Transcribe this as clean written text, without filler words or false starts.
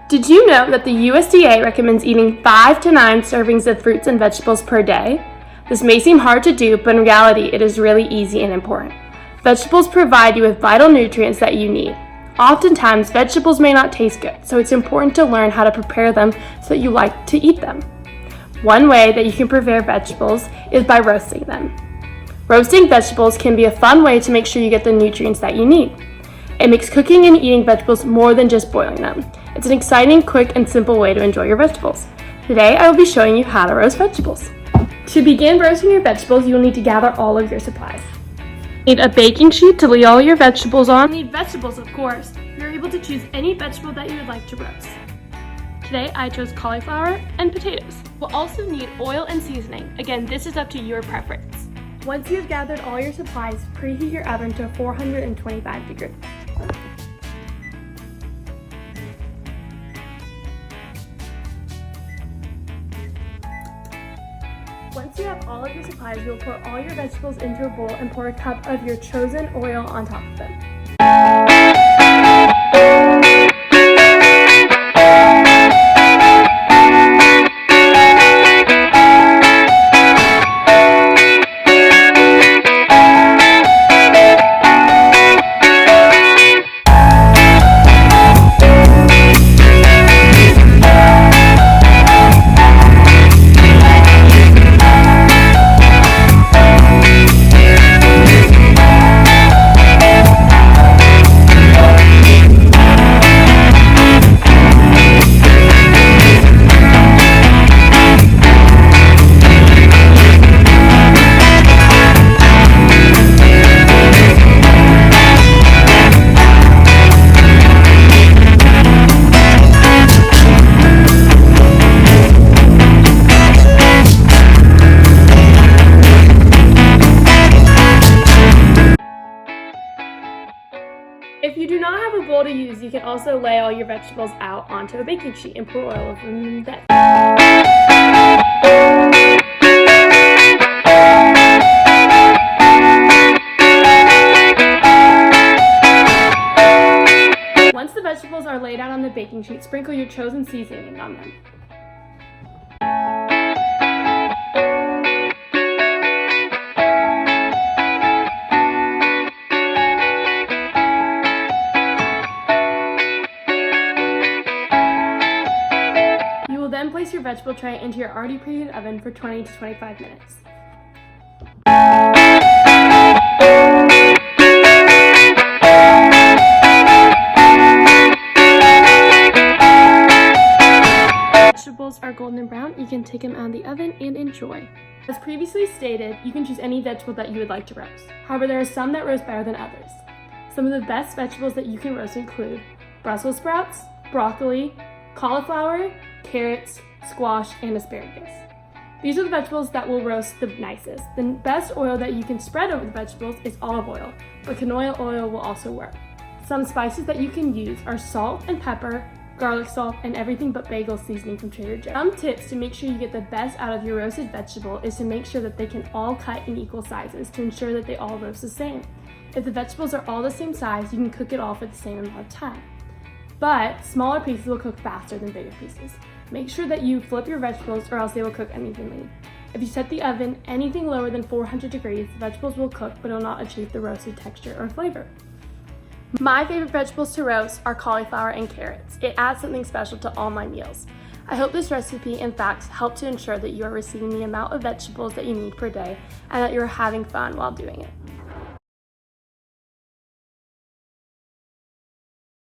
Did you know that the USDA recommends eating 5 to 9 servings of fruits and vegetables per day? This may seem hard to do, but in reality, it is really easy and important. Vegetables provide you with vital nutrients that you need. Oftentimes, vegetables may not taste good, so it's important to learn how to prepare them so that you like to eat them. One way that you can prepare vegetables is by roasting them. Roasting vegetables can be a fun way to make sure you get the nutrients that you need. It makes cooking and eating vegetables more than just boiling them. It's an exciting, quick, and simple way to enjoy your vegetables. Today, I will be showing you how to roast vegetables. To begin roasting your vegetables, you will need to gather all of your supplies. You need a baking sheet to lay all your vegetables on. You need vegetables, of course. You're able to choose any vegetable that you would like to roast. Today, I chose cauliflower and potatoes. We'll also need oil and seasoning. Again, this is up to your preference. Once you've gathered all your supplies, preheat your oven to 425 degrees. Once you have all of your supplies, you'll pour all your vegetables into a bowl and pour a cup of your chosen oil on top of them. If you do not have a bowl to use, you can also lay all your vegetables out onto a baking sheet and pour oil over them then. Once the vegetables are laid out on the baking sheet, sprinkle your chosen seasoning on them. Then place your vegetable tray into your already preheated oven for 20 to 25 minutes. Vegetables are golden brown, you can take them out of the oven and enjoy. As previously stated, you can choose any vegetable that you would like to roast. However, there are some that roast better than others. Some of the best vegetables that you can roast include Brussels sprouts, broccoli, cauliflower, carrots, squash, and asparagus. These are the vegetables that will roast the nicest. The best oil that you can spread over the vegetables is olive oil, but canola oil will also work. Some spices that you can use are salt and pepper, garlic salt, and everything but bagel seasoning from Trader Joe's. Some tips to make sure you get the best out of your roasted vegetable is to make sure that they can all cut in equal sizes to ensure that they all roast the same. If the vegetables are all the same size, you can cook it all for the same amount of time. But smaller pieces will cook faster than bigger pieces. Make sure that you flip your vegetables or else they will cook unevenly. If you set the oven anything lower than 400 degrees, the vegetables will cook but will not achieve the roasted texture or flavor. My favorite vegetables to roast are cauliflower and carrots. It adds something special to all my meals. I hope this recipe and facts help to ensure that you are receiving the amount of vegetables that you need per day and that you are having fun while doing it.